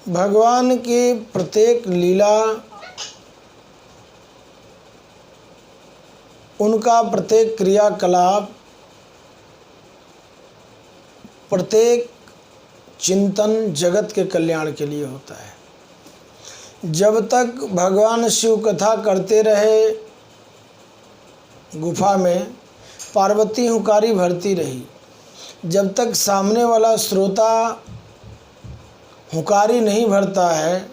भगवान की प्रत्येक लीला, उनका प्रत्येक क्रियाकलाप, प्रत्येक चिंतन जगत के कल्याण के लिए होता है। जब तक भगवान शिव कथा करते रहे गुफा में, पार्वती हुंकारी भरती रही। जब तक सामने वाला श्रोता हुंकारी नहीं भरता है,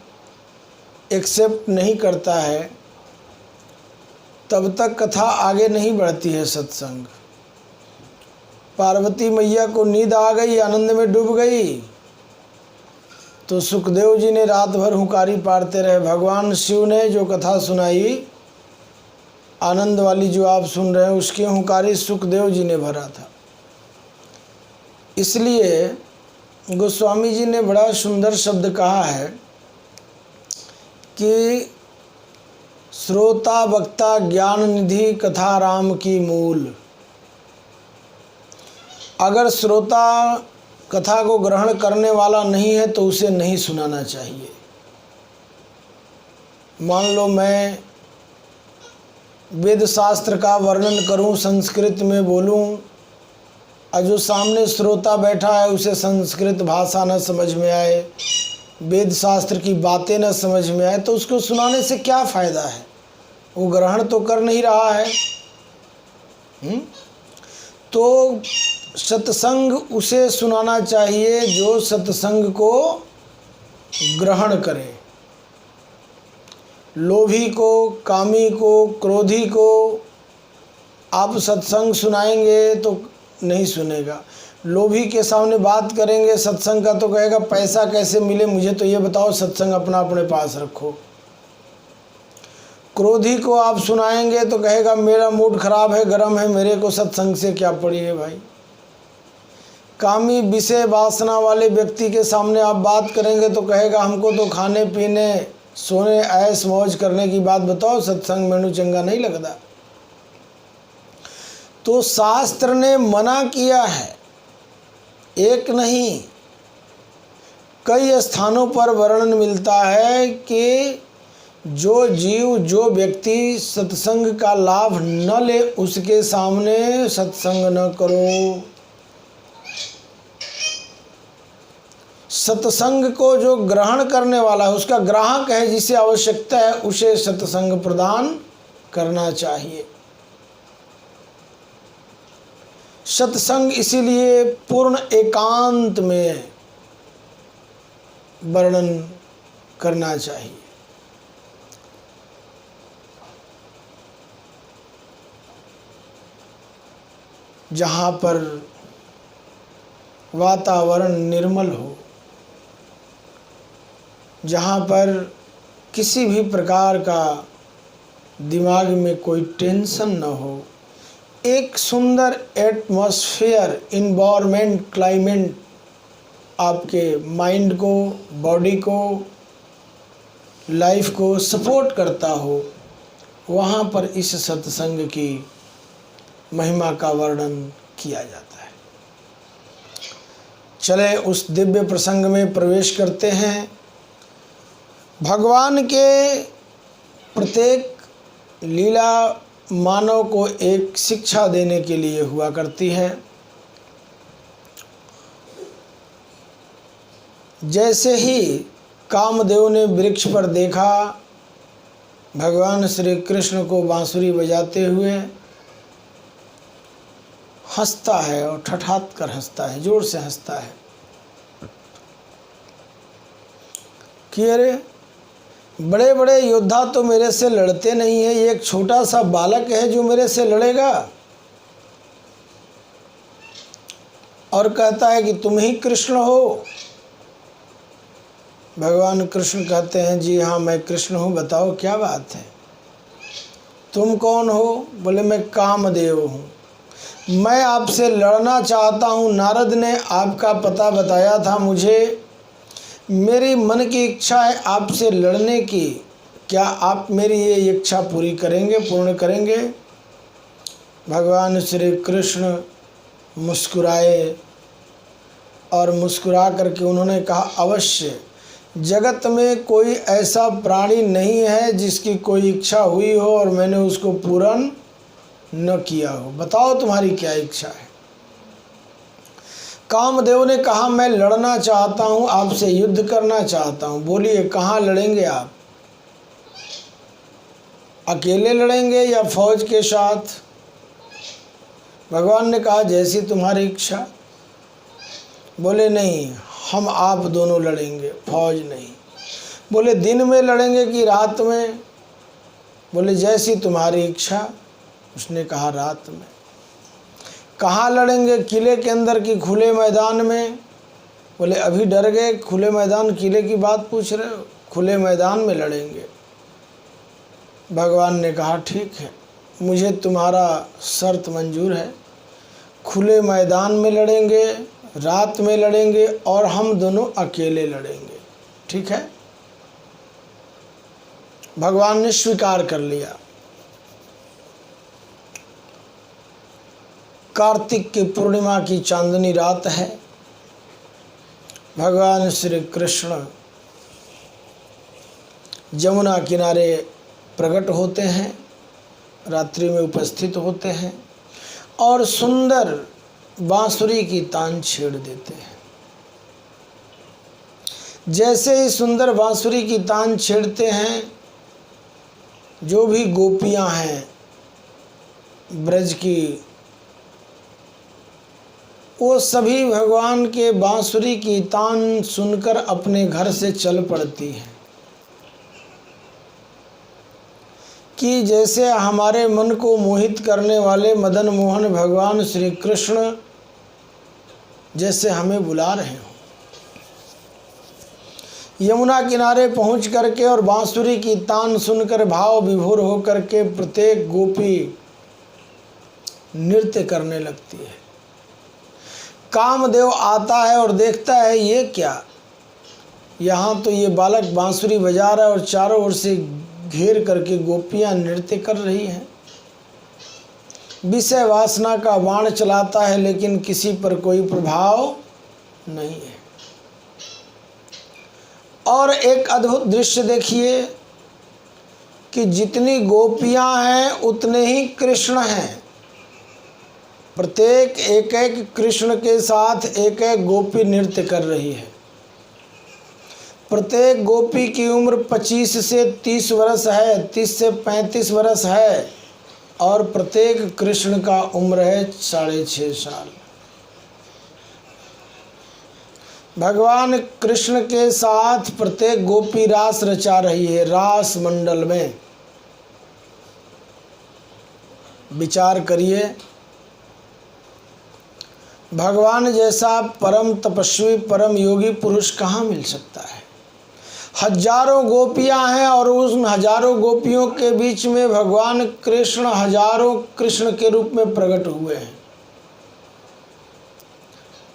एक्सेप्ट नहीं करता है, तब तक कथा आगे नहीं बढ़ती है। सत्संग, पार्वती मैया को नींद आ गई, आनंद में डूब गई, तो सुखदेव जी ने रात भर हुंकारी पारते रहे। भगवान शिव ने जो कथा सुनाई, आनंद वाली जो आप सुन रहे हैं, उसकी हुंकारी सुखदेव जी ने भरा था। इसलिए गोस्वामी जी ने बड़ा सुंदर शब्द कहा है कि श्रोता वक्ता ज्ञान निधि कथा राम की मूल। अगर श्रोता कथा को ग्रहण करने वाला नहीं है तो उसे नहीं सुनाना चाहिए। मान लो मैं वेद शास्त्र का वर्णन करूं, संस्कृत में बोलूं, और जो सामने श्रोता बैठा है उसे संस्कृत भाषा न समझ में आए, वेद शास्त्र की बातें न समझ में आए, तो उसको सुनाने से क्या फ़ायदा है? वो ग्रहण तो कर नहीं रहा है। तो सत्संग उसे सुनाना चाहिए जो सत्संग को ग्रहण करे। लोभी को, कामी को, क्रोधी को आप सत्संग सुनाएंगे तो नहीं सुनेगा। लोभी के सामने बात करेंगे सत्संग का तो कहेगा पैसा कैसे मिले, मुझे तो ये बताओ, सत्संग अपना अपने पास रखो। क्रोधी को आप सुनाएंगे तो कहेगा मेरा मूड खराब है, गर्म है, मेरे को सत्संग से क्या पड़ी है भाई। कामी विषय वासना वाले व्यक्ति के सामने आप बात करेंगे तो कहेगा हमको तो खाने पीने, सोने, ऐश मौज करने की बात बताओ, सत्संग मेनू चंगा नहीं लगता। तो शास्त्र ने मना किया है, एक नहीं कई स्थानों पर वर्णन मिलता है कि जो जीव, जो व्यक्ति सत्संग का लाभ न ले उसके सामने सत्संग न करो। सत्संग को जो ग्रहण करने वाला है, उसका ग्राहक है, जिसे आवश्यकता है, उसे सत्संग प्रदान करना चाहिए। सत्संग इसीलिए पूर्ण एकांत में वर्णन करना चाहिए। जहाँ पर वातावरण निर्मल हो, जहाँ पर किसी भी प्रकार का दिमाग में कोई टेंशन न हो, एक सुंदर एटमॉस्फेयर, इन्वायरमेंट, क्लाइमेट आपके माइंड को, बॉडी को, लाइफ को सपोर्ट करता हो, वहाँ पर इस सत्संग की महिमा का वर्णन किया जाता है। चले उस दिव्य प्रसंग में प्रवेश करते हैं। भगवान के प्रत्येक लीला मानव को एक शिक्षा देने के लिए हुआ करती है। जैसे ही कामदेव ने वृक्ष पर देखा भगवान श्री कृष्ण को बांसुरी बजाते हुए, हंसता है और ठठात कर हंसता है, जोर से हंसता है कि अरे बड़े बड़े योद्धा तो मेरे से लड़ते नहीं है, ये एक छोटा सा बालक है जो मेरे से लड़ेगा। और कहता है कि तुम ही कृष्ण हो। भगवान कृष्ण कहते हैं जी हाँ मैं कृष्ण हूँ, बताओ क्या बात है। तुम कौन हो? बोले मैं कामदेव हूँ, मैं आपसे लड़ना चाहता हूँ। नारद ने आपका पता बताया था मुझे, मेरी मन की इच्छा है आपसे लड़ने की, क्या आप मेरी ये इच्छा पूरी करेंगे, पूर्ण करेंगे? भगवान श्री कृष्ण मुस्कुराए और मुस्कुरा करके उन्होंने कहा अवश्य, जगत में कोई ऐसा प्राणी नहीं है जिसकी कोई इच्छा हुई हो और मैंने उसको पूर्ण न किया हो। बताओ तुम्हारी क्या इच्छा है। कामदेव ने कहा मैं लड़ना चाहता हूँ, आपसे युद्ध करना चाहता हूँ। बोलिए कहाँ लड़ेंगे आप? अकेले लड़ेंगे या फौज के साथ? भगवान ने कहा जैसी तुम्हारी इच्छा। बोले नहीं, हम आप दोनों लड़ेंगे, फौज नहीं। बोले दिन में लड़ेंगे कि रात में? बोले जैसी तुम्हारी इच्छा। उसने कहा रात में। कहाँ लड़ेंगे, किले के अंदर कि खुले मैदान में? बोले अभी डर गए, खुले मैदान किले की बात पूछ रहे हो? खुले मैदान में लड़ेंगे। भगवान ने कहा ठीक है, मुझे तुम्हारा शर्त मंजूर है। खुले मैदान में लड़ेंगे, रात में लड़ेंगे और हम दोनों अकेले लड़ेंगे। ठीक है। भगवान ने स्वीकार कर लिया। कार्तिक की पूर्णिमा की चांदनी रात है। भगवान श्री कृष्ण जमुना किनारे प्रकट होते हैं, रात्रि में उपस्थित होते हैं और सुंदर बांसुरी की तान छेड़ देते हैं। जैसे ही सुंदर बांसुरी की तान छेड़ते हैं, जो भी गोपियां हैं ब्रज की, वो सभी भगवान के बांसुरी की तान सुनकर अपने घर से चल पड़ती हैं कि जैसे हमारे मन को मोहित करने वाले मदन मोहन भगवान श्री कृष्ण जैसे हमें बुला रहे हो। यमुना किनारे पहुंच करके और बांसुरी की तान सुनकर भाव विभोर होकर के प्रत्येक गोपी नृत्य करने लगती है। कामदेव आता है और देखता है ये क्या, यहाँ तो ये बालक बांसुरी बजा रहा है और चारों ओर से घेर करके गोपियां नृत्य कर रही हैं। विषय वासना का बाण चलाता है लेकिन किसी पर कोई प्रभाव नहीं है। और एक अद्भुत दृश्य देखिए कि जितनी गोपियां हैं उतने ही कृष्ण हैं। प्रत्येक एक एक कृष्ण के साथ एक एक गोपी नृत्य कर रही है। प्रत्येक गोपी की उम्र 25 से 30 वर्ष है, 30 से 35 वर्ष है और प्रत्येक कृष्ण का उम्र है 6.5 साल। भगवान कृष्ण के साथ प्रत्येक गोपी रास रचा रही है। रास मंडल में विचार करिए, भगवान जैसा परम तपस्वी परम योगी पुरुष कहाँ मिल सकता है। हजारों गोपियां हैं और उन हजारों गोपियों के बीच में भगवान कृष्ण हजारों कृष्ण के रूप में प्रकट हुए हैं।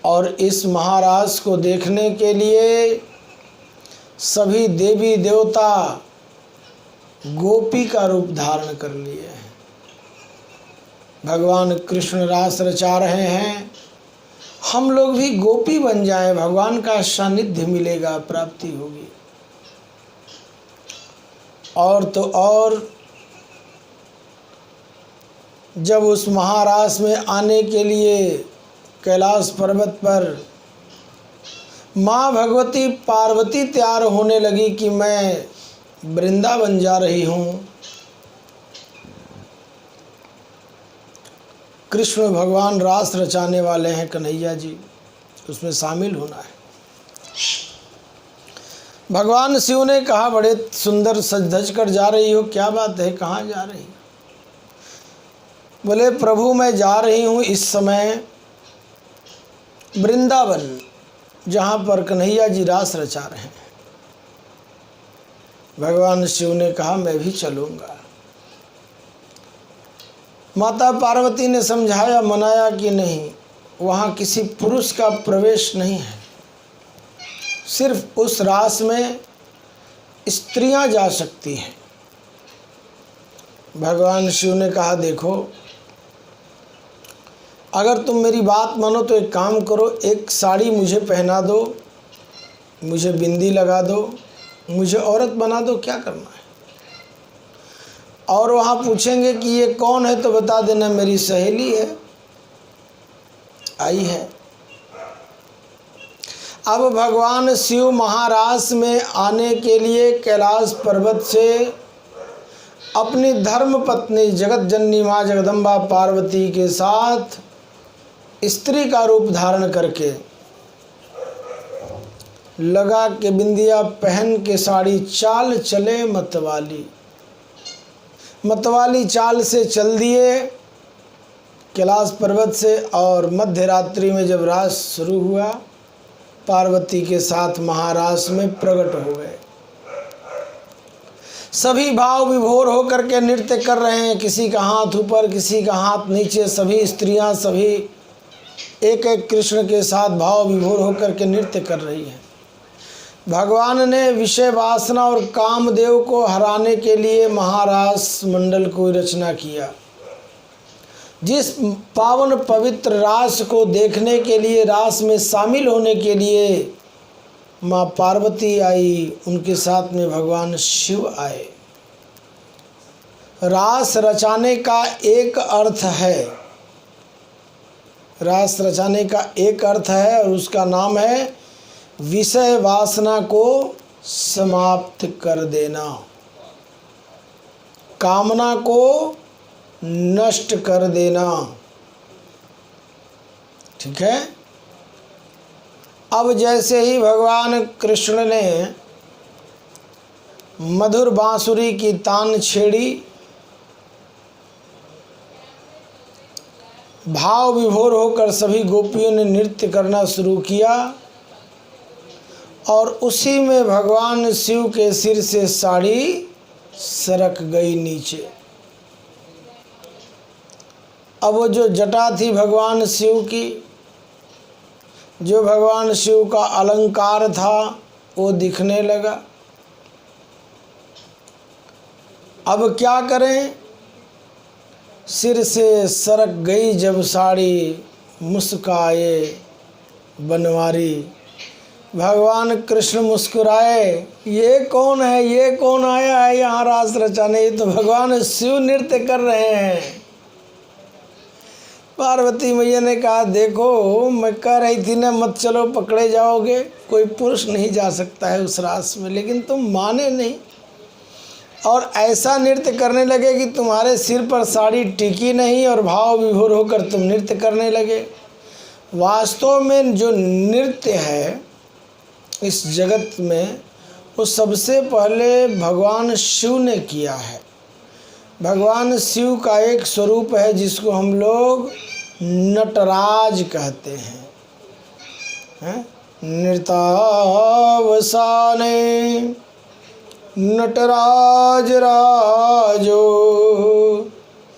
और इस महाराज को देखने के लिए सभी देवी देवता गोपी का रूप धारण कर लिए हैं। भगवान कृष्ण रास रचा रहे हैं, हम लोग भी गोपी बन जाएं, भगवान का सानिध्य मिलेगा, प्राप्ति होगी। और तो और जब उस महारास में आने के लिए कैलाश पर्वत पर माँ भगवती पार्वती तैयार होने लगी कि मैं वृंदावन जा रही हूँ, कृष्ण भगवान रास रचाने वाले हैं, कन्हैया जी उसमें शामिल होना है। भगवान शिव ने कहा बड़े सुंदर सज धज कर जा रही हो, क्या बात है, कहाँ जा रही? बोले प्रभु मैं जा रही हूँ इस समय वृंदावन, जहाँ पर कन्हैया जी रास रचा रहे हैं। भगवान शिव ने कहा मैं भी चलूँगा। माता पार्वती ने समझाया मनाया कि नहीं, वहाँ किसी पुरुष का प्रवेश नहीं है, सिर्फ उस रास में स्त्रियां जा सकती हैं। भगवान शिव ने कहा देखो, अगर तुम मेरी बात मानो तो एक काम करो, एक साड़ी मुझे पहना दो मुझे बिंदी लगा दो, मुझे औरत बना दो, क्या करना है। और वहाँ पूछेंगे कि ये कौन है, तो बता देना मेरी सहेली है, आई है। अब भगवान शिव महाराज में आने के लिए कैलाश पर्वत से अपनी धर्म पत्नी जगत जननी माँ जगदम्बा पार्वती के साथ स्त्री का रूप धारण करके, लगा के बिंदिया पहन के साड़ी, चाल चले मतवाली, मतवाली चाल से चल दिए कैलाश पर्वत से। और मध्य रात्रि में जब रास शुरू हुआ, पार्वती के साथ महारास में प्रकट हो गए। सभी भाव विभोर होकर के नृत्य कर रहे हैं, किसी का हाथ ऊपर, किसी का हाथ नीचे, सभी स्त्रियां, सभी एक एक कृष्ण के साथ भाव विभोर होकर के नृत्य कर रही हैं। भगवान ने विषय वासना और कामदेव को हराने के लिए महारास मंडल को रचना किया। जिस पावन पवित्र रास को देखने के लिए, रास में शामिल होने के लिए माँ पार्वती आई, उनके साथ में भगवान शिव आए। रास रचाने का एक अर्थ है, रास रचाने का एक अर्थ है, और उसका नाम है विषय वासना को समाप्त कर देना, कामना को नष्ट कर देना। ठीक है। अब जैसे ही भगवान कृष्ण ने मधुर बांसुरी की तान छेड़ी, भाव विभोर होकर सभी गोपियों ने नृत्य करना शुरू किया, और उसी में भगवान शिव के सिर से साड़ी सरक गई नीचे। अब वो जो जटा थी भगवान शिव की, जो भगवान शिव का अलंकार था, वो दिखने लगा। अब क्या करें, सिर से सरक गई जब साड़ी, मुस्काए बनवारी। भगवान कृष्ण मुस्कुराए, ये कौन है, ये कौन आया है यहाँ रास रचाने, ये तो भगवान शिव नृत्य कर रहे हैं। पार्वती मैया ने कहा, देखो मैं कह रही थी ना मत चलो, पकड़े जाओगे, कोई पुरुष नहीं जा सकता है उस रास में, लेकिन तुम माने नहीं और ऐसा नृत्य करने लगे कि तुम्हारे सिर पर साड़ी टिकी नहीं और भाव विभोर होकर तुम नृत्य करने लगे। वास्तव में जो नृत्य है इस जगत में, वो सबसे पहले भगवान शिव ने किया है। भगवान शिव का एक स्वरूप है जिसको हम लोग नटराज कहते हैं। नृतावसाने नटराज राजो,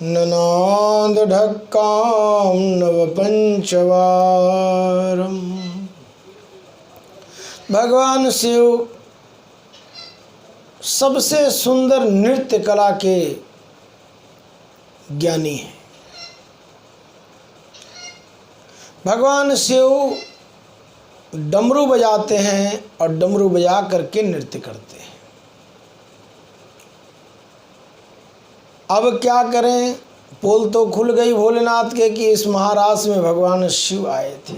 ननाद ढक्काम नव पंचवारम। भगवान शिव सबसे सुंदर नृत्य कला के ज्ञानी हैं। भगवान शिव डमरू बजाते हैं और डमरू बजा करके नृत्य करते हैं। अब क्या करें, पोल तो खुल गई भोलेनाथ के कि इस महारास में भगवान शिव आए थे।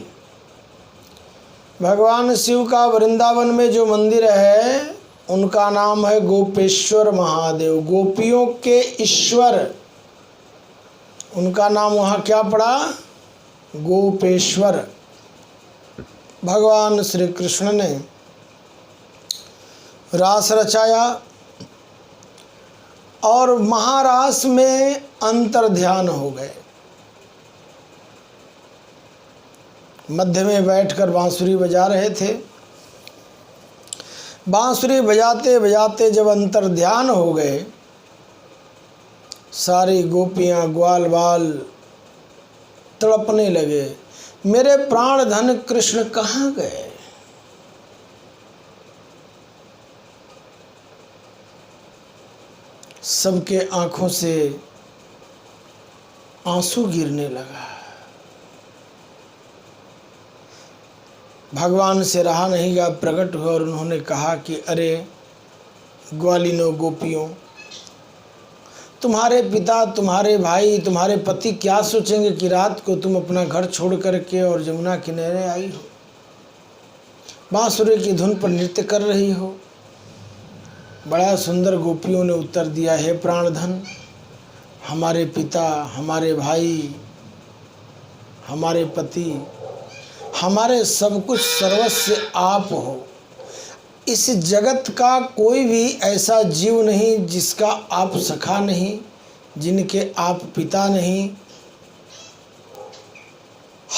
भगवान शिव का वृंदावन में जो मंदिर है उनका नाम है गोपेश्वर महादेव, गोपियों के ईश्वर। उनका नाम वहाँ क्या पड़ा, गोपेश्वर। भगवान श्री कृष्ण ने रास रचाया और महारास में अंतर ध्यान हो गए। मध्य में बैठकर बांसुरी बजा रहे थे। बांसुरी बजाते बजाते जब अंतर ध्यान हो गए, सारी गोपियां ग्वाल बाल तड़पने लगे, मेरे प्राण धन कृष्ण कहाँ गए। सबके आंखों से आंसू गिरने लगा। भगवान से रहा नहीं गया, प्रकट हुए और उन्होंने कहा कि अरे ग्वालिनों, गोपियों, तुम्हारे पिता, तुम्हारे भाई, तुम्हारे पति क्या सोचेंगे कि रात को तुम अपना घर छोड़ करके और यमुना किनारे आई हो, बांसुरी की धुन पर नृत्य कर रही हो। बड़ा सुंदर गोपियों ने उत्तर दिया, हे प्राणधन, हमारे पिता, हमारे भाई, हमारे पति, हमारे सब कुछ सर्वस्व आप हो। इस जगत का कोई भी ऐसा जीव नहीं जिसका आप सखा नहीं, जिनके आप पिता नहीं।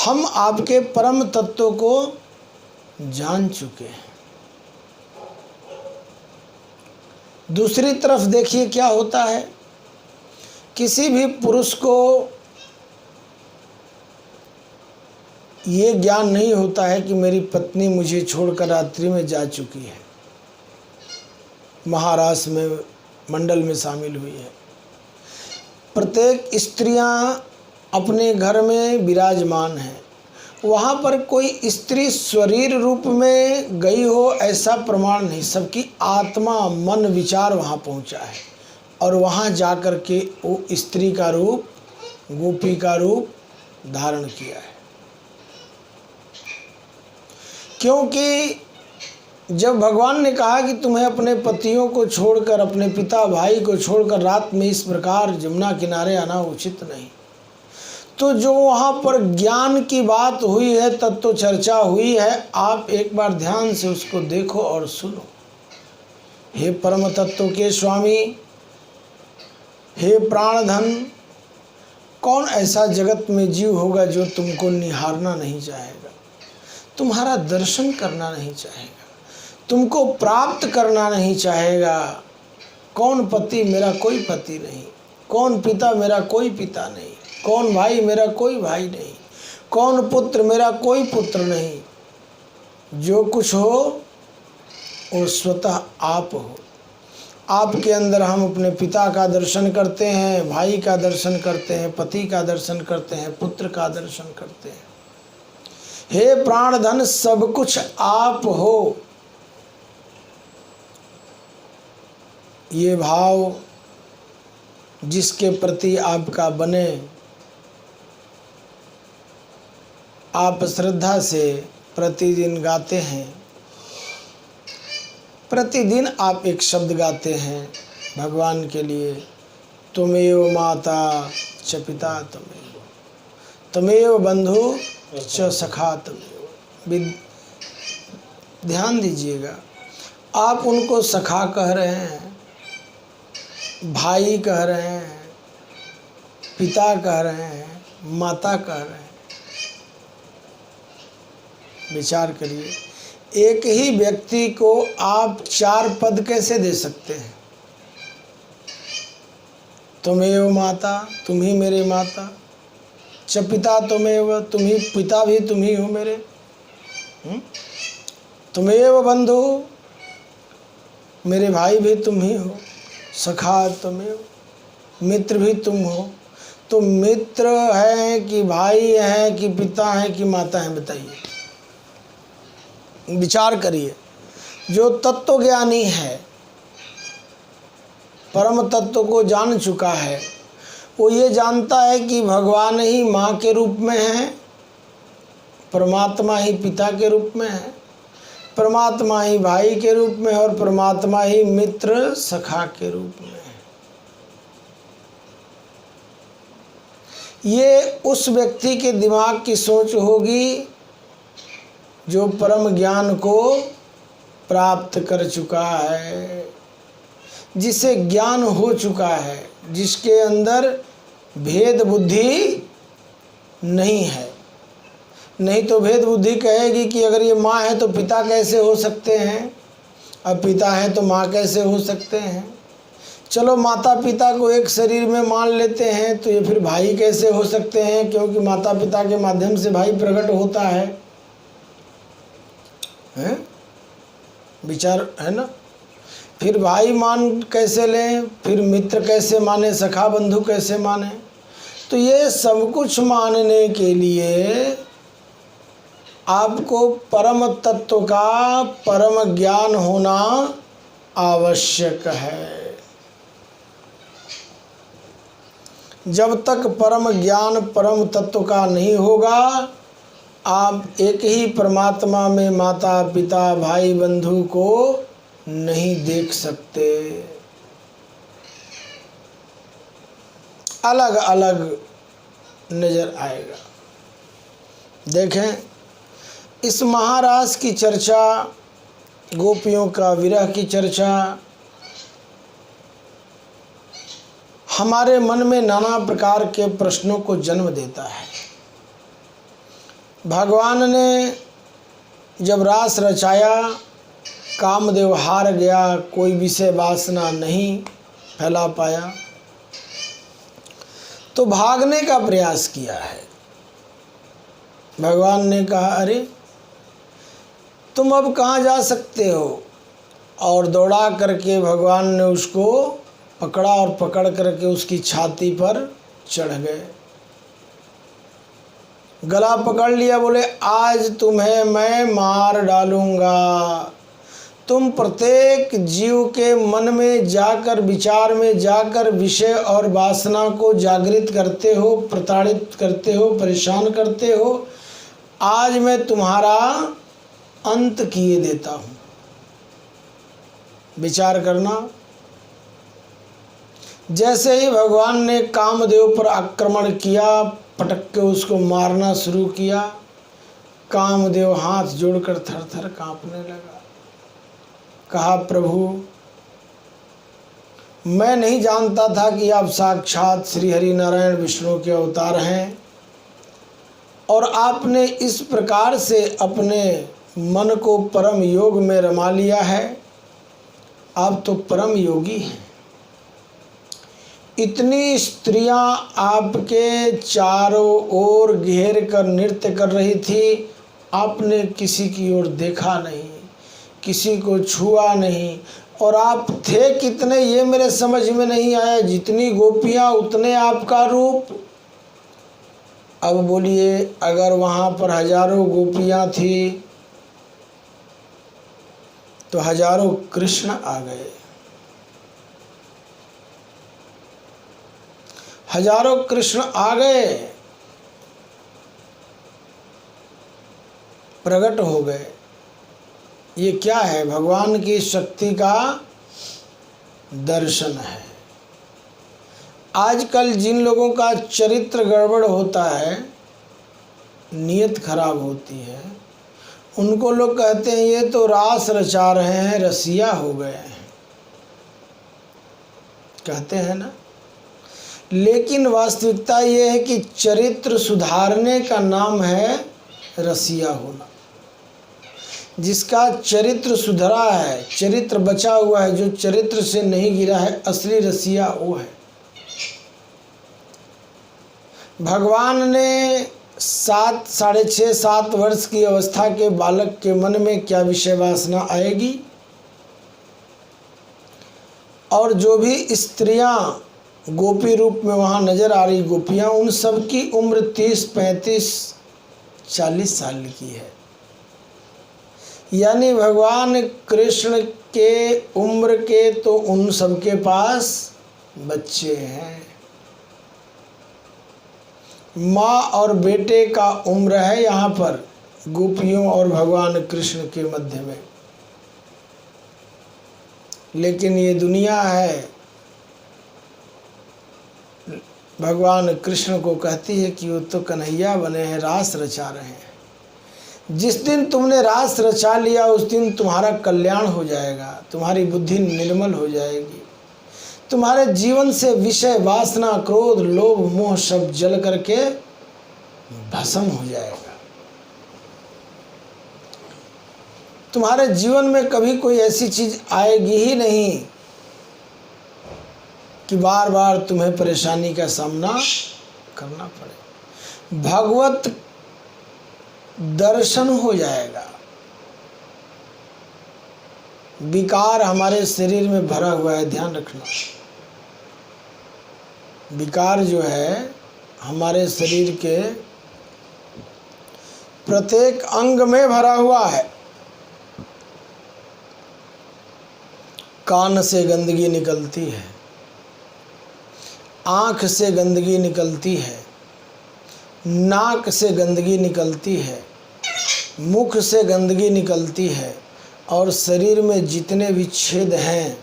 हम आपके परम तत्व को जान चुके हैं। दूसरी तरफ देखिए क्या होता है, किसी भी पुरुष को ये ज्ञान नहीं होता है कि मेरी पत्नी मुझे छोड़कर रात्रि में जा चुकी है, महारास में मंडल में शामिल हुई है। प्रत्येक स्त्रियां अपने घर में विराजमान हैं, वहाँ पर कोई स्त्री शरीर रूप में गई हो ऐसा प्रमाण नहीं, सबकी आत्मा, मन, विचार वहाँ पहुँचा है और वहाँ जा कर के वो स्त्री का रूप, गोपी का रूप धारण किया है। क्योंकि जब भगवान ने कहा कि तुम्हें अपने पतियों को छोड़कर, अपने पिता भाई को छोड़कर रात में इस प्रकार यमुना किनारे आना उचित नहीं, तो जो वहाँ पर ज्ञान की बात हुई है, तत्व चर्चा हुई है, आप एक बार ध्यान से उसको देखो और सुनो। हे परम तत्व के स्वामी, हे प्राणधन, कौन ऐसा जगत में जीव होगा जो तुमको निहारना नहीं चाहेगा, तुम्हारा दर्शन करना नहीं चाहेगा, तुमको प्राप्त करना नहीं चाहेगा। कौन पति, मेरा कोई पति नहीं। कौन पिता, मेरा कोई पिता नहीं। कौन भाई, मेरा कोई भाई नहीं। कौन पुत्र, मेरा कोई पुत्र नहीं। जो कुछ हो वो स्वतः आप हो। आपके अंदर हम अपने पिता का दर्शन करते हैं, भाई का दर्शन करते हैं, पति का दर्शन करते हैं, पुत्र का दर्शन करते हैं। हे प्राणधन, सब कुछ आप हो। ये भाव जिसके प्रति आपका बने, आप श्रद्धा से प्रतिदिन गाते हैं। प्रतिदिन आप एक शब्द गाते हैं भगवान के लिए, तुमेव माता च पिता तमेव, तमेव बंधु च सखा तमेव। ध्यान दीजिएगा, आप उनको सखा कह रहे हैं, भाई कह रहे हैं, पिता कह रहे हैं, माता कह रहे हैं। विचार करिए, एक ही व्यक्ति को आप 4 पद कैसे दे सकते हैं? तुमेव माता, तुम ही मेरे माता, च पिता तुमेव, तुम ही पिता भी तुम ही हो मेरे, तुमेव बंधु, मेरे भाई भी तुम ही हो, सखा तुमेव, मित्र भी तुम हो। तो मित्र है कि भाई है कि पिता है कि माता है, बताइए, विचार करिए। जो तत्वज्ञानी है, परम तत्व को जान चुका है, वो ये जानता है कि भगवान ही माँ के रूप में है, परमात्मा ही पिता के रूप में है, परमात्मा ही भाई के रूप में और परमात्मा ही मित्र सखा के रूप में है। ये उस व्यक्ति के दिमाग की सोच होगी जो परम ज्ञान को प्राप्त कर चुका है, जिसे ज्ञान हो चुका है, जिसके अंदर भेद बुद्धि नहीं है। नहीं तो भेद बुद्धि कहेगी कि अगर ये माँ है तो पिता कैसे हो सकते हैं, अब पिता है तो माँ कैसे हो सकते हैं। चलो माता पिता को एक शरीर में मान लेते हैं, तो ये फिर भाई कैसे हो सकते हैं, क्योंकि माता पिता के माध्यम से भाई प्रकट होता है। विचार है ना। फिर भाई मान कैसे लें, फिर मित्र कैसे माने, सखा बंधु कैसे माने। तो ये सब कुछ मानने के लिए आपको परम तत्व का परम ज्ञान होना आवश्यक है। जब तक परम ज्ञान परम तत्व का नहीं होगा, आप एक ही परमात्मा में माता पिता भाई बंधु को नहीं देख सकते। अलग अलग नजर आएगा। देखें, इस महारास की चर्चा, गोपियों का विरह की चर्चा हमारे मन में नाना प्रकार के प्रश्नों को जन्म देता है। भगवान ने जब रास रचाया, कामदेव हार गया, कोई विषय वासना नहीं फैला पाया, तो भागने का प्रयास किया है। भगवान ने कहा, अरे तुम अब कहाँ जा सकते हो, और दौड़ा करके भगवान ने उसको पकड़ा और पकड़ करके उसकी छाती पर चढ़ गए, गला पकड़ लिया। बोले, आज तुम्हें मैं मार डालूंगा। तुम प्रत्येक जीव के मन में जाकर, विचार में जाकर विषय और वासना को जागृत करते हो, प्रताड़ित करते हो, परेशान करते हो। आज मैं तुम्हारा अंत किए देता हूँ। विचार करना। जैसे ही भगवान ने कामदेव पर आक्रमण किया, पटक के उसको मारना शुरू किया, कामदेव हाथ जोड़कर थर थर कांपने लगा। कहा, प्रभु मैं नहीं जानता था कि आप साक्षात श्री हरि नारायण विष्णु के अवतार हैं, और आपने इस प्रकार से अपने मन को परम योग में रमा लिया है। आप तो परम योगी हैं। इतनी स्त्रियां आपके चारों ओर घेर कर नृत्य कर रही थी, आपने किसी की ओर देखा नहीं, किसी को छुआ नहीं, और आप थे कितने ये मेरे समझ में नहीं आया। जितनी गोपियां उतने आपका रूप। अब बोलिए, अगर वहाँ पर हजारों गोपियां थी तो हजारों कृष्ण आ गए, हजारों कृष्ण आ गए, प्रकट हो गए। ये क्या है? भगवान की शक्ति का दर्शन है। आजकल जिन लोगों का चरित्र गड़बड़ होता है, नीयत खराब होती है, उनको लोग कहते हैं ये तो रास रचा रहे हैं, रसिया हो गए हैं, कहते हैं ना। लेकिन वास्तविकता ये है कि चरित्र सुधारने का नाम है रसिया होना। जिसका चरित्र सुधरा है, चरित्र बचा हुआ है, जो चरित्र से नहीं गिरा है, असली रसिया वो है। भगवान ने 7, 6.5, 7 वर्ष की अवस्था के बालक के मन में क्या विषय वासना आएगी? और जो भी स्त्रियां गोपी रूप में वहाँ नजर आ रही गोपियां, उन सब की उम्र 30, 35, 40 साल की है। यानी भगवान कृष्ण के उम्र के तो उन सब के पास बच्चे हैं। माँ और बेटे का उम्र है यहाँ पर गोपियों और भगवान कृष्ण के मध्य में। लेकिन ये दुनिया है, भगवान कृष्ण को कहती है कि वो तो कन्हैया बने हैं, रास रचा रहे हैं। जिस दिन तुमने रास रचा लिया उस दिन तुम्हारा कल्याण हो जाएगा, तुम्हारी बुद्धि निर्मल हो जाएगी, तुम्हारे जीवन से विषय वासना, क्रोध, लोभ, मोह सब जल करके भस्म हो जाएगा। तुम्हारे जीवन में कभी कोई ऐसी चीज आएगी ही नहीं कि बार बार तुम्हें परेशानी का सामना करना पड़े। भगवत दर्शन हो जाएगा। विकार हमारे शरीर में भरा हुआ है, ध्यान रखना। विकार जो है हमारे शरीर के प्रत्येक अंग में भरा हुआ है। कान से गंदगी निकलती है, आँख से गंदगी निकलती है, नाक से गंदगी निकलती है, मुख से गंदगी निकलती है, और शरीर में जितने भी छेद हैं,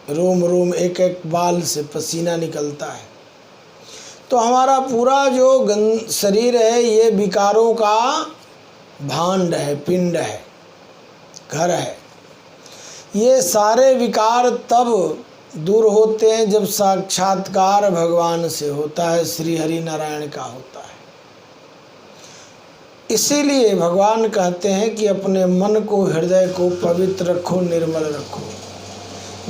रोम रोम एक एक बाल से पसीना निकलता है। तो हमारा पूरा जो शरीर है ये विकारों का भांड है, पिंड है, घर है। ये सारे विकार तब दूर होते हैं जब साक्षात्कार भगवान से होता है, श्री हरि नारायण का होता है। इसीलिए भगवान कहते हैं कि अपने मन को, हृदय को पवित्र रखो, निर्मल रखो।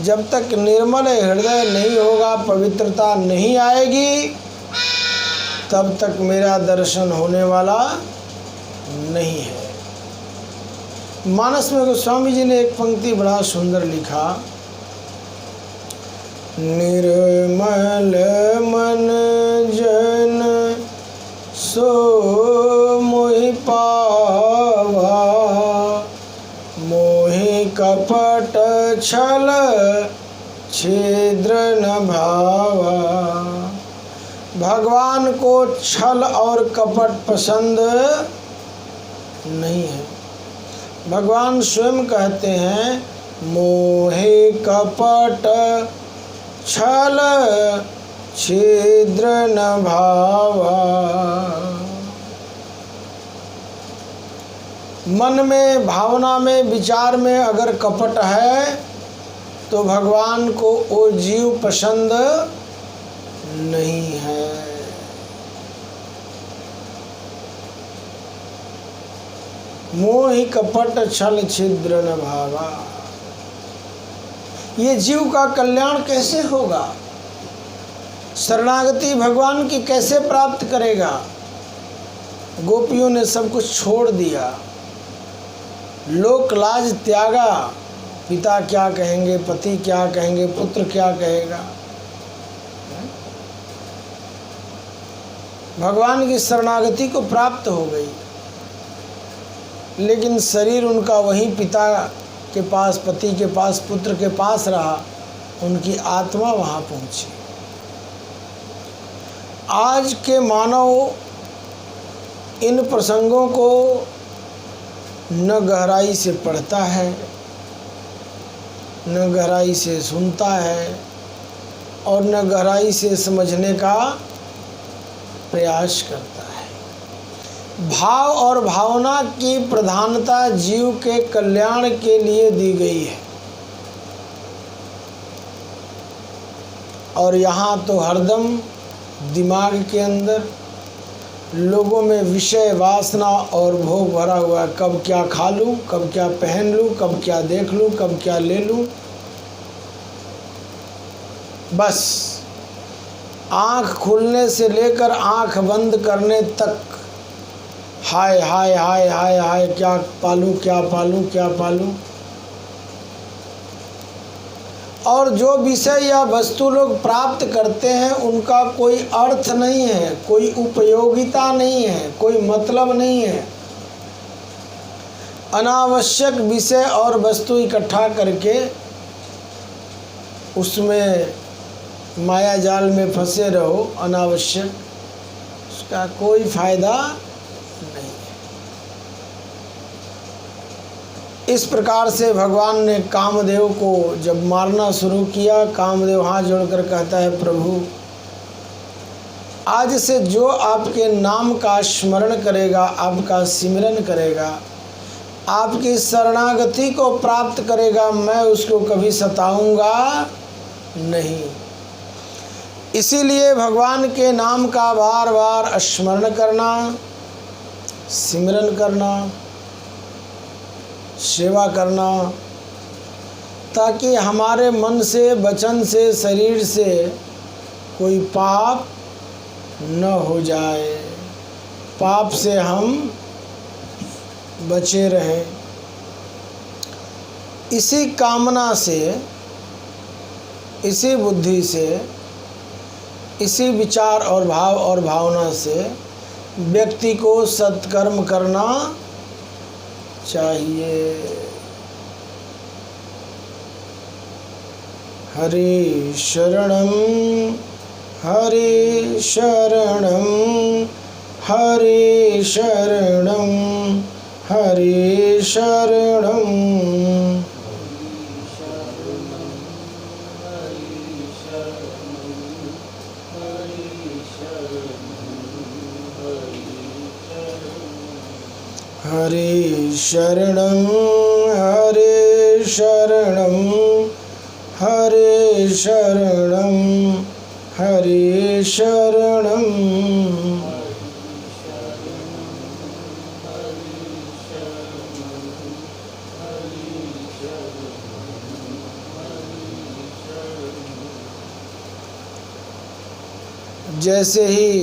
जब तक निर्मल हृदय नहीं होगा, पवित्रता नहीं आएगी, तब तक मेरा दर्शन होने वाला नहीं है। मानस में गोस्वामी जी ने एक पंक्ति बड़ा सुंदर लिखा, निर्मल मन जन सो मोहि पावा, मोहि कपट छल छिद्र न भावा। भगवान को छल और कपट पसंद नहीं है। भगवान स्वयं कहते हैं, मोहे कपट छल छिद्र न भावा। मन में, भावना में, विचार में अगर कपट है तो भगवान को वो जीव पसंद नहीं है। मोहि कपट छल छिद्र न भावा। ये जीव का कल्याण कैसे होगा? शरणागति भगवान की कैसे प्राप्त करेगा? गोपियों ने सब कुछ छोड़ दिया, लोक लाज त्यागा। पिता क्या कहेंगे, पति क्या कहेंगे, पुत्र क्या कहेगा। भगवान की शरणागति को प्राप्त हो गई, लेकिन शरीर उनका वहीं पिता के पास, पति के पास, पुत्र के पास रहा, उनकी आत्मा वहाँ पहुँची। आज के मानव इन प्रसंगों को न गहराई से पढ़ता है, न गहराई से सुनता है, और न गहराई से समझने का प्रयास करता है। भाव और भावना की प्रधानता जीव के कल्याण के लिए दी गई है, और यहाँ तो हरदम दिमाग के अंदर लोगों में विषय वासना और भोग भरा हुआ है। कब क्या खा लूँ, कब क्या पहन लूँ, कब क्या देख लूँ, कब क्या ले लूँ। बस आँख खुलने से लेकर आँख बंद करने तक हाय हाय हाय हाय हाय, क्या पालूँ, क्या पालूँ, क्या पालूँ। और जो विषय या वस्तु लोग प्राप्त करते हैं उनका कोई अर्थ नहीं है, कोई उपयोगिता नहीं है, कोई मतलब नहीं है। अनावश्यक विषय और वस्तु इकट्ठा करके उसमें माया जाल में फंसे रहो, अनावश्यक, उसका कोई फायदा नहीं है। इस प्रकार से भगवान ने कामदेव को जब मारना शुरू किया, कामदेव हाथ जोड़कर कहता है, प्रभु आज से जो आपके नाम का स्मरण करेगा, आपका सिमरन करेगा, आपकी शरणागति को प्राप्त करेगा, मैं उसको कभी सताऊंगा नहीं। इसीलिए भगवान के नाम का बार बार स्मरण करना, सिमरन करना, सेवा करना, ताकि हमारे मन से, वचन से, शरीर से कोई पाप न हो जाए, पाप से हम बचे रहें। इसी कामना से, इसी बुद्धि से, इसी विचार और भाव और भावना से व्यक्ति को सत्कर्म करना चाहिए। हरि शरणम हरि शरणम हरि शरणम हरि शरणम। हरि शरणं हरि शरणं हरि शरणं हरि शरणं। जैसे ही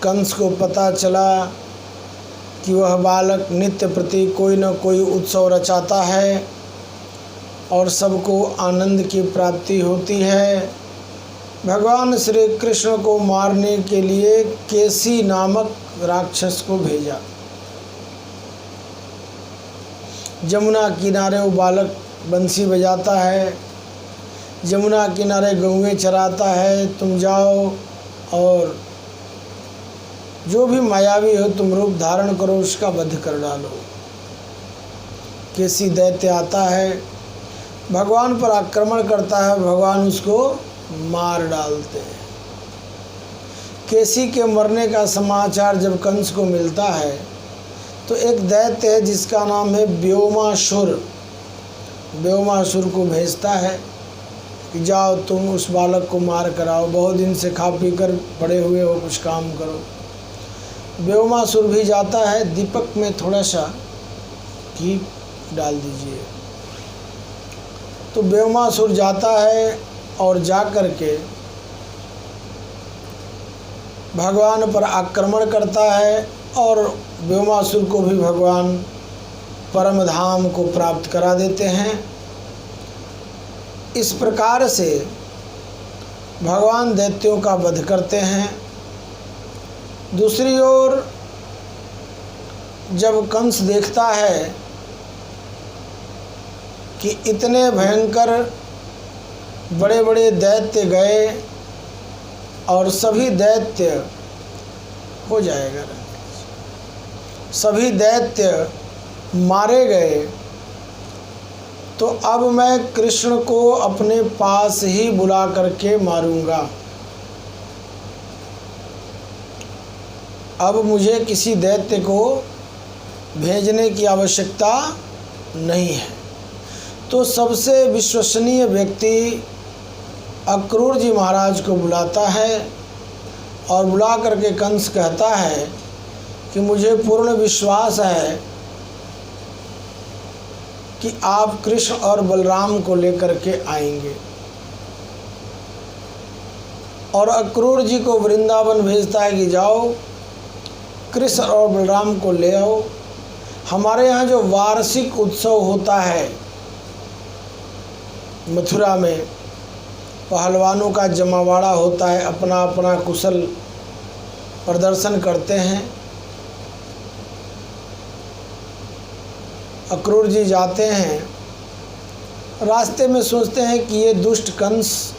कंस को पता चला कि वह बालक नित्य प्रति कोई न कोई उत्सव रचाता है और सबको आनंद की प्राप्ति होती है, भगवान श्री कृष्ण को मारने के लिए केसी नामक राक्षस को भेजा। जमुना किनारे वो बालक बंसी बजाता है, जमुना किनारे गौएं चराता है, तुम जाओ और जो भी मायावी हो तुम रूप धारण करो, उसका वध कर डालो। केसी दैत्य आता है, भगवान पर आक्रमण करता है, भगवान उसको मार डालते हैं। केसी के मरने का समाचार जब कंस को मिलता है तो एक दैत्य है जिसका नाम है व्योमासुर, व्योमासुर को भेजता है कि जाओ तुम उस बालक को मार कर आओ, बहुत दिन से खा पी कर पड़े हुए हो, कुछ काम करो। व्योमासुर भी जाता है, दीपक में थोड़ा सा घी डाल दीजिए। तो व्योमासुर जाता है और जा कर के भगवान पर आक्रमण करता है और व्योमासुर को भी भगवान परम धाम को प्राप्त करा देते हैं। इस प्रकार से भगवान दैत्यों का वध करते हैं। दूसरी ओर जब कंस देखता है कि इतने भयंकर बड़े बड़े दैत्य गए और सभी दैत्य हो जाएगा, सभी दैत्य मारे गए, तो अब मैं कृष्ण को अपने पास ही बुला करके मारूंगा। अब मुझे किसी दैत्य को भेजने की आवश्यकता नहीं है। तो सबसे विश्वसनीय व्यक्ति अक्रूर जी महाराज को बुलाता है और बुला करके कंस कहता है कि मुझे पूर्ण विश्वास है कि आप कृष्ण और बलराम को लेकर के आएंगे। और अक्रूर जी को वृंदावन भेजता है कि जाओ कृष्ण और बलराम को ले आओ। हमारे यहाँ जो वार्षिक उत्सव होता है मथुरा में, पहलवानों का जमावाड़ा होता है, अपना अपना कुशल प्रदर्शन करते हैं। अक्रूर जी जाते हैं, रास्ते में सोचते हैं कि ये दुष्ट कंस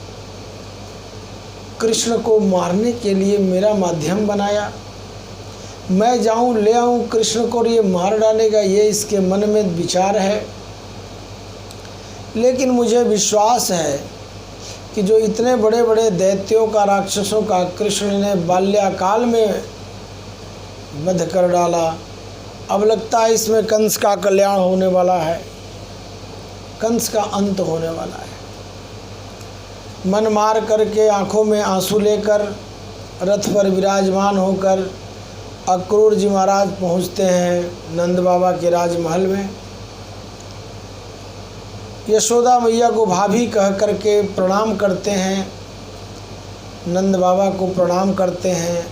कृष्ण को मारने के लिए मेरा माध्यम बनाया, मैं जाऊं ले आऊं कृष्ण को और ये मार डालेगा, ये इसके मन में विचार है। लेकिन मुझे विश्वास है कि जो इतने बड़े बड़े दैत्यों का, राक्षसों का कृष्ण ने बाल्यकाल में वध कर डाला, अब लगता है इसमें कंस का कल्याण होने वाला है, कंस का अंत होने वाला है। मन मार करके आंखों में आंसू लेकर रथ पर विराजमान होकर अक्रूर जी महाराज पहुँचते हैं नंद बाबा के राजमहल में। यशोदा मैया को भाभी कह करके प्रणाम करते हैं, नंद बाबा को प्रणाम करते हैं।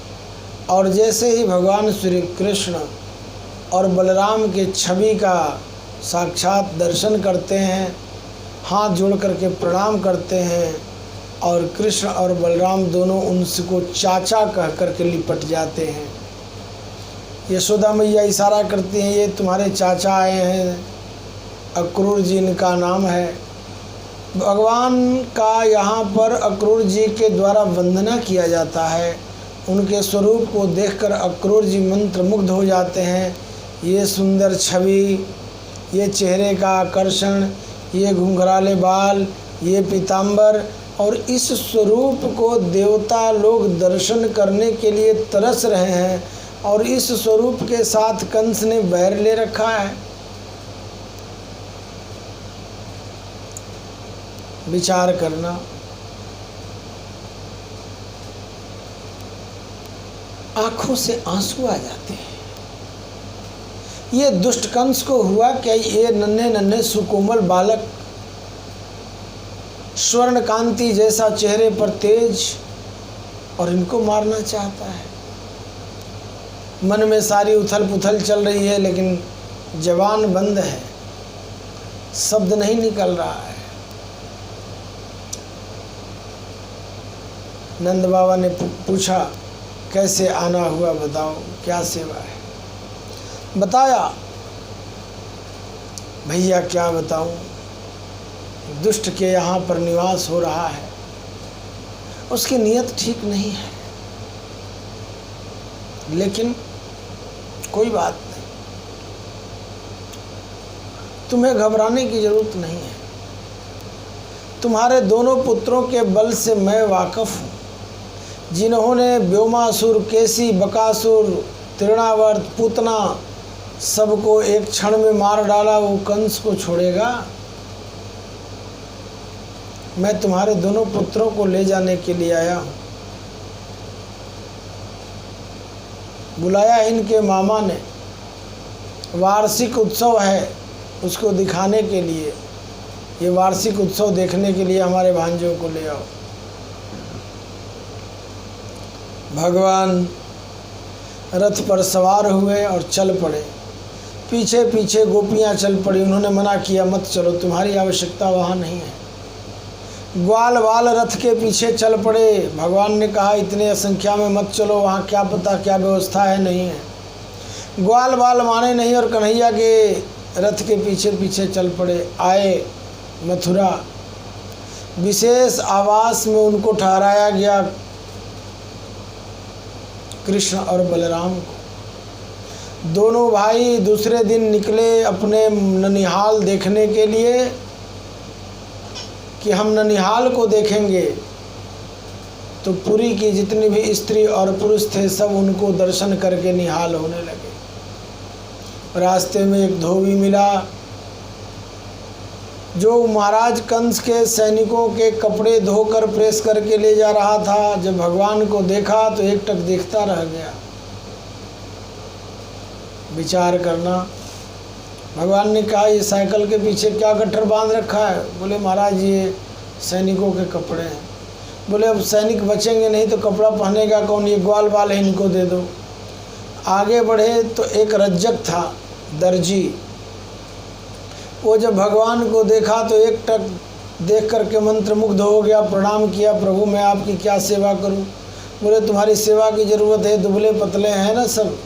और जैसे ही भगवान श्री कृष्ण और बलराम के छवि का साक्षात दर्शन करते हैं, हाथ जोड़ करके प्रणाम करते हैं, और कृष्ण और बलराम दोनों उनको चाचा कह करके लिपट जाते हैं। यशोदा मैया इशारा करती हैं, ये तुम्हारे चाचा आए हैं, अक्रूर जी इनका नाम है। भगवान का यहाँ पर अक्रूर जी के द्वारा वंदना किया जाता है। उनके स्वरूप को देखकर अक्रूर जी मंत्रमुग्ध हो जाते हैं। ये सुंदर छवि, ये चेहरे का आकर्षण, ये घुंघराले बाल, ये पीताम्बर, और इस स्वरूप को देवता लोग दर्शन करने के लिए तरस रहे हैं। और इस स्वरूप के साथ कंस ने बैर ले रखा है। विचार करना। आंखों से आंसू आ जाते हैं। ये दुष्ट कंस को हुआ क्या? ये नन्हे नन्हे सुकोमल बालक, स्वर्ण कांति जैसा चेहरे पर तेज, और इनको मारना चाहता है। मन में सारी उथल पुथल चल रही है, लेकिन जबान बंद है, शब्द नहीं निकल रहा है। नंद बाबा ने पूछा, कैसे आना हुआ, बताओ क्या सेवा है? बताया, भैया क्या बताऊं, दुष्ट के यहाँ पर निवास हो रहा है, उसकी नीयत ठीक नहीं है, लेकिन कोई बात नहीं, तुम्हें घबराने की जरूरत नहीं है। तुम्हारे दोनों पुत्रों के बल से मैं वाकिफ हूँ, जिन्होंने व्योमासुर, केसी, बकासुर, तृणावर्त, पूतना सबको एक क्षण में मार डाला, वो कंस को छोड़ेगा? मैं तुम्हारे दोनों पुत्रों को ले जाने के लिए आया हूँ। बुलाया इनके मामा ने, वार्षिक उत्सव है, उसको दिखाने के लिए, ये वार्षिक उत्सव देखने के लिए हमारे भांजों को ले आओ। भगवान रथ पर सवार हुए और चल पड़े। पीछे पीछे गोपियाँ चल पड़ी। उन्होंने मना किया, मत चलो, तुम्हारी आवश्यकता वहाँ नहीं है। ग्वाल वाल रथ के पीछे चल पड़े। भगवान ने कहा, इतने संख्या में मत चलो, वहाँ क्या पता क्या व्यवस्था है, नहीं है। ग्वाल वाल माने नहीं और कन्हैया के रथ के पीछे पीछे चल पड़े। आए मथुरा। विशेष आवास में उनको ठहराया गया, कृष्ण और बलराम को। दोनों भाई दूसरे दिन निकले अपने ननिहाल देखने के लिए कि हम ननिहाल को देखेंगे। तो पुरी की जितनी भी स्त्री और पुरुष थे, सब उनको दर्शन करके निहाल होने लगे। रास्ते में एक धोबी मिला जो महाराज कंस के सैनिकों के कपड़े धोकर प्रेस करके ले जा रहा था। जब भगवान को देखा तो एकटक देखता रह गया। विचार करना। भगवान ने कहा, ये साइकिल के पीछे क्या गट्ठर बांध रखा है? बोले, महाराज ये सैनिकों के कपड़े हैं। बोले, अब सैनिक बचेंगे नहीं तो कपड़ा पहनेगा कौन? ये ग्वाल बाल है, इनको दे दो। आगे बढ़े तो एक रज्जक था, दर्जी। वो जब भगवान को देखा तो एक टक देख करके मंत्रमुग्ध हो गया। प्रणाम किया, प्रभु मैं आपकी क्या सेवा करूं? बोले, तुम्हारी सेवा की ज़रूरत है, दुबले पतले हैं ना सब,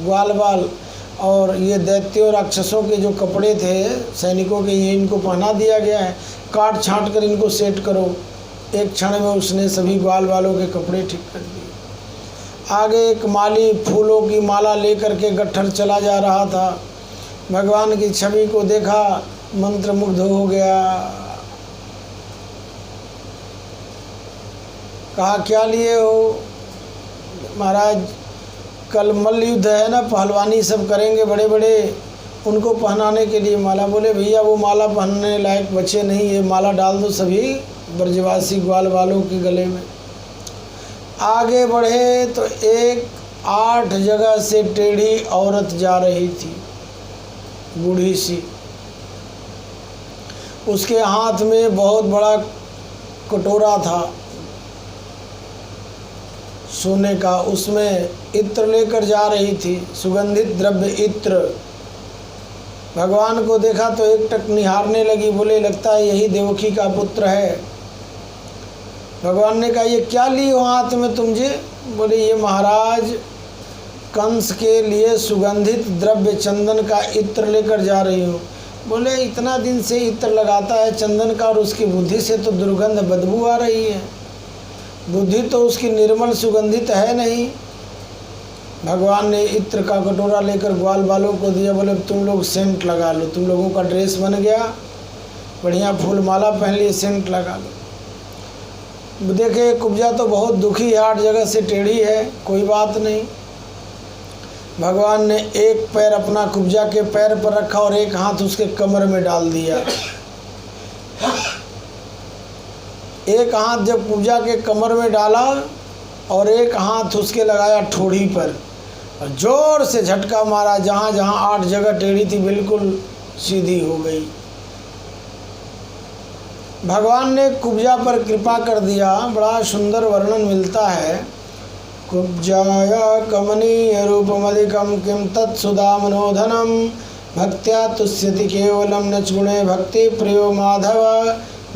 ग्वाल बाल, और ये दैत्यों राक्षसों के जो कपड़े थे सैनिकों के, ये इनको पहना दिया गया है, काट छांट कर इनको सेट करो। एक क्षण में उसने सभी ग्वाल बालों के कपड़े ठीक कर दिए। आगे एक माली फूलों की माला लेकर के गट्ठर चला जा रहा था। भगवान की छवि को देखा, मंत्रमुग्ध हो गया। कहा, क्या लिए हो? महाराज कल मल्ल युद्ध है ना, पहलवानी सब करेंगे बड़े बड़े, उनको पहनाने के लिए माला। बोले, भैया वो माला पहनने लायक बचे नहीं, ये माला डाल दो सभी ब्रजवासी ग्वाल वालों के गले में। आगे बढ़े तो एक 8 जगह से टेढ़ी औरत जा रही थी, बूढ़ी सी। उसके हाथ में बहुत बड़ा कटोरा था सोने का, उसमें इत्र लेकर जा रही थी, सुगंधित द्रव्य इत्र। भगवान को देखा तो एक टक निहारने लगी। बोले, लगता है यही देवकी का पुत्र है। भगवान ने कहा ये क्या ली हो हाथ में तुम जी? बोले ये महाराज कंस के लिए सुगंधित द्रव्य चंदन का इत्र लेकर जा रही हूँ। बोले इतना दिन से इत्र लगाता है चंदन का और उसकी बुद्धि से तो दुर्गंध बदबू आ रही है, बुद्धि तो उसकी निर्मल सुगंधित है नहीं। भगवान ने इत्र का कटोरा लेकर ग्वाल बालों को दिया। बोले तुम लोग सेंट लगा लो, तुम लोगों का ड्रेस बन गया, बढ़िया फूल माला पहन लिए, सेंट लगा लो। देखे कुब्जा तो बहुत दुखी है, 8 जगह से टेढ़ी है, कोई बात नहीं। भगवान ने एक पैर अपना कुब्जा के पैर पर रखा और एक हाथ उसके कमर में डाल दिया। एक हाथ जब कुब्जा के कमर में डाला और एक हाथ उसके लगाया ठोड़ी पर और जोर से झटका मारा, जहाँ जहाँ 8 जगह टेढ़ी थी बिल्कुल सीधी हो गई। भगवान ने कुब्जा पर कृपा कर दिया। बड़ा सुंदर वर्णन मिलता है। कुब्जाय कमनीय रूपमधिकं किं तत्सुधामनोधनं भक्त्या तुष्यति केवलं न गुणे भक्ति प्रियो माधव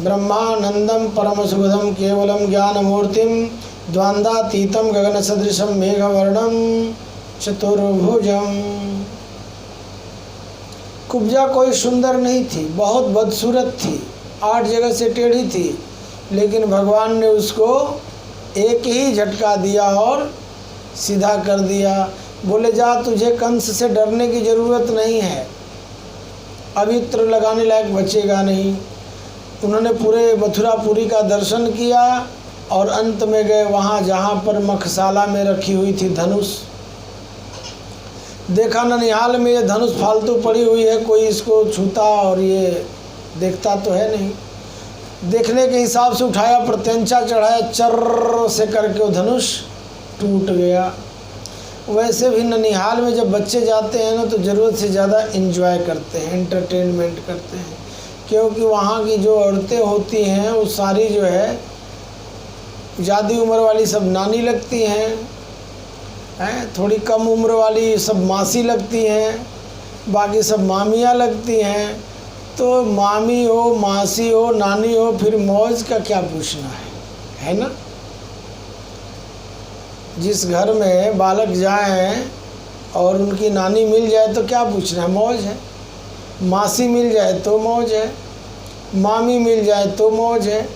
ब्रह्मानंदम परमसुखदं केवलं ज्ञानमूर्तिं द्वंद्वातीतं गगनसदृशं मेघवर्णं चतुर्भुजं। कुब्जा कोई सुंदर नहीं थी, बहुत बदसूरत थी, 8 जगह से टेढ़ी थी, लेकिन भगवान ने उसको एक ही झटका दिया और सीधा कर दिया। बोले जा तुझे कंस से डरने की ज़रूरत नहीं है, अब इत्र लगाने लायक बचेगा नहीं। उन्होंने पूरे मथुरापुरी का दर्शन किया और अंत में गए वहाँ जहाँ पर मखशाला में रखी हुई थी धनुष। देखा ननिहाल में ये धनुष फालतू पड़ी हुई है, कोई इसको छूता और ये देखता तो है नहीं। देखने के हिसाब से उठाया, प्रत्यंचा चढ़ाया, चर्र से करके वो धनुष टूट गया। वैसे भी ननिहाल में जब बच्चे जाते हैं ना तो ज़रूरत से ज़्यादा एंजॉय करते हैं, एंटरटेनमेंट करते हैं, क्योंकि वहाँ की जो औरतें होती हैं वो सारी जो है ज़्यादा उम्र वाली सब नानी लगती हैं, थोड़ी कम उम्र वाली सब मासी लगती हैं, बाकी सब मामियाँ लगती हैं। तो मामी हो, मासी हो, नानी हो, फिर मौज का क्या पूछना है ना। जिस घर में बालक जाएं और उनकी नानी मिल जाए तो क्या पूछना है, मौज है। मासी मिल जाए तो मौज है, मामी मिल जाए तो मौज है।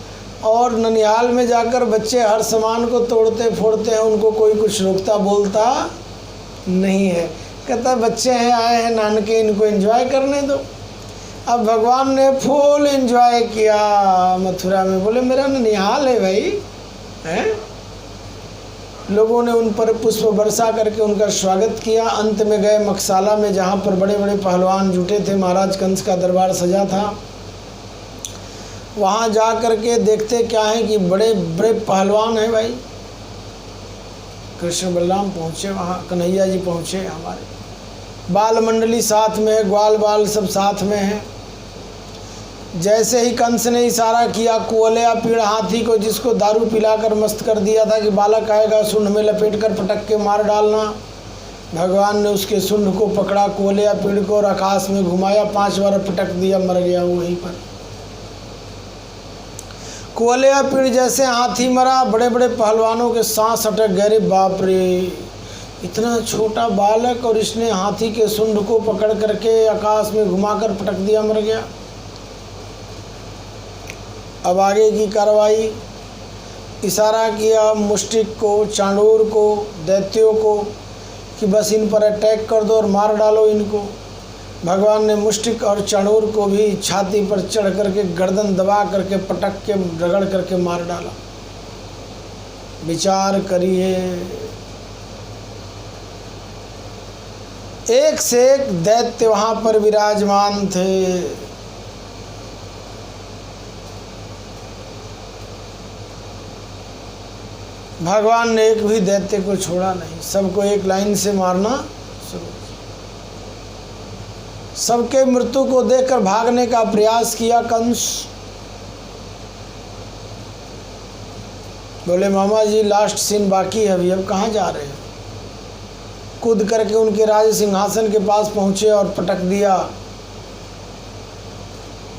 और ननिहाल में जाकर बच्चे हर सामान को तोड़ते फोड़ते हैं, उनको कोई कुछ रोकता बोलता नहीं है, कहता बच्चे हैं आए हैं नानके, इनको एंजॉय करने दो। अब भगवान ने फुल एंजॉय किया मथुरा में। बोले मेरा ननिहाल है भाई, हैं। लोगों ने उन पर पुष्प वर्षा करके उनका स्वागत किया। अंत में गए मखशाला में जहाँ पर बड़े बड़े पहलवान जुटे थे, महाराज कंस का दरबार सजा था। वहाँ जा कर के देखते क्या है कि बड़े बड़े पहलवान हैं भाई। कृष्ण बलराम पहुँचे वहाँ, कन्हैया जी पहुँचे, हमारे बाल मंडली साथ में है, ग्वाल बाल सब साथ में हैं। जैसे ही कंस ने इशारा किया कुवलया पीड़ हाथी को, जिसको दारू पिलाकर मस्त कर दिया था कि बालक आएगा सूंड में लपेट कर पटक के मार डालना, भगवान ने उसके सूंड को पकड़ा, कुवलया पीड़ को, और आकाश में घुमाया, 5 बार पटक दिया, मर गया वहीं पर। कुवलया पीड़ जैसे हाथी मरा, बड़े बड़े पहलवानों के सांस अटक गए। बाप रे, इतना छोटा बालक और इसने हाथी के सूंड को पकड़ करके आकाश में घुमाकर पटक दिया, मर गया। अब आगे की कार्रवाई, इशारा किया मुष्टिक को, चांडूर को, दैत्यों को कि बस इन पर अटैक कर दो और मार डालो इनको। भगवान ने मुष्टिक और चाणूर को भी छाती पर चढ़ करके गर्दन दबा करके पटक के रगड़ करके मार डाला। विचार करिए, एक से एक दैत्य वहाँ पर विराजमान थे। भगवान ने एक भी दैत्य को छोड़ा नहीं, सबको एक लाइन से मारना शुरू। सबके मृत्यु को देखकर भागने का प्रयास किया कंस। बोले मामा जी लास्ट सीन बाकी है अभी, अब कहाँ जा रहे हैं। कूद करके उनके राज सिंहासन के पास पहुँचे और पटक दिया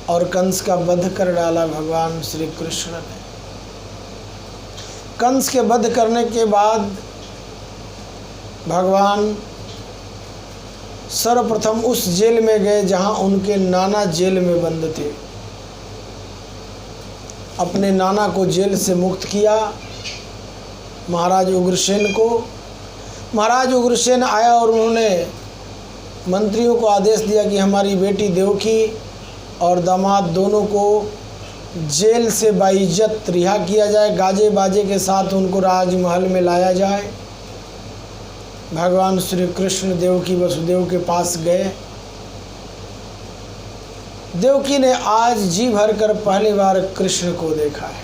और कंस का वध कर डाला भगवान श्री कृष्ण ने। कंस के वध करने के बाद भगवान सर्वप्रथम उस जेल में गए जहां उनके नाना जेल में बंद थे। अपने नाना को जेल से मुक्त किया महाराज उग्रसेन को। महाराज उग्रसेन आया और उन्होंने मंत्रियों को आदेश दिया कि हमारी बेटी देवकी और दामाद दोनों को जेल से बाइज्जत रिहा किया जाए, गाजे बाजे के साथ उनको राजमहल में लाया जाए। भगवान श्री कृष्ण देवकी वसुदेव के पास गए। देवकी ने आज जी भर कर पहली बार कृष्ण को देखा है।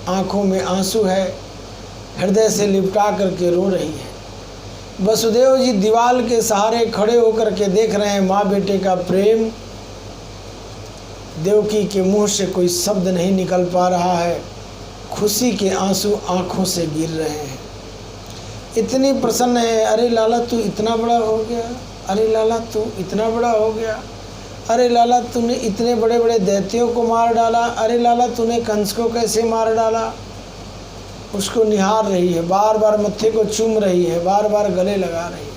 आंखों में आंसू है, हृदय से लिपटा करके रो रही है। वसुदेव जी दीवाल के सहारे खड़े होकर के देख रहे हैं माँ बेटे का प्रेम। देवकी के मुंह से कोई शब्द नहीं निकल पा रहा है, खुशी के आंसू आंखों से गिर रहे हैं। इतनी प्रसन्न है, अरे लाला तू इतना बड़ा हो गया, अरे लाला तू इतना बड़ा हो गया, अरे लाला तूने इतने बड़े बड़े दैत्यों को मार डाला, अरे लाला तूने कंस को कैसे मार डाला। उसको निहार रही है, बार बार मत्थे को चूम रही है, बार बार गले लगा रही है।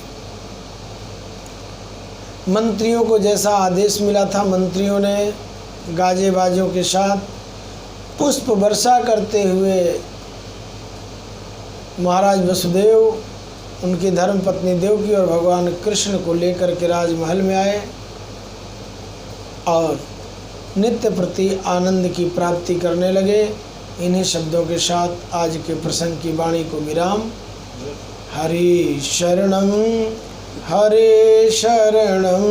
मंत्रियों को जैसा आदेश मिला था, मंत्रियों ने गाजे बाजों के साथ पुष्प वर्षा करते हुए महाराज वसुदेव, उनकी धर्मपत्नी देवकी और भगवान कृष्ण को लेकर के राजमहल में आए और नित्य प्रति आनंद की प्राप्ति करने लगे। इन्हीं शब्दों के साथ आज के प्रसंग की वाणी को विराम। हरे शरणम हरे शरणम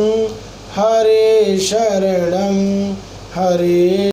हरे शरणम हरे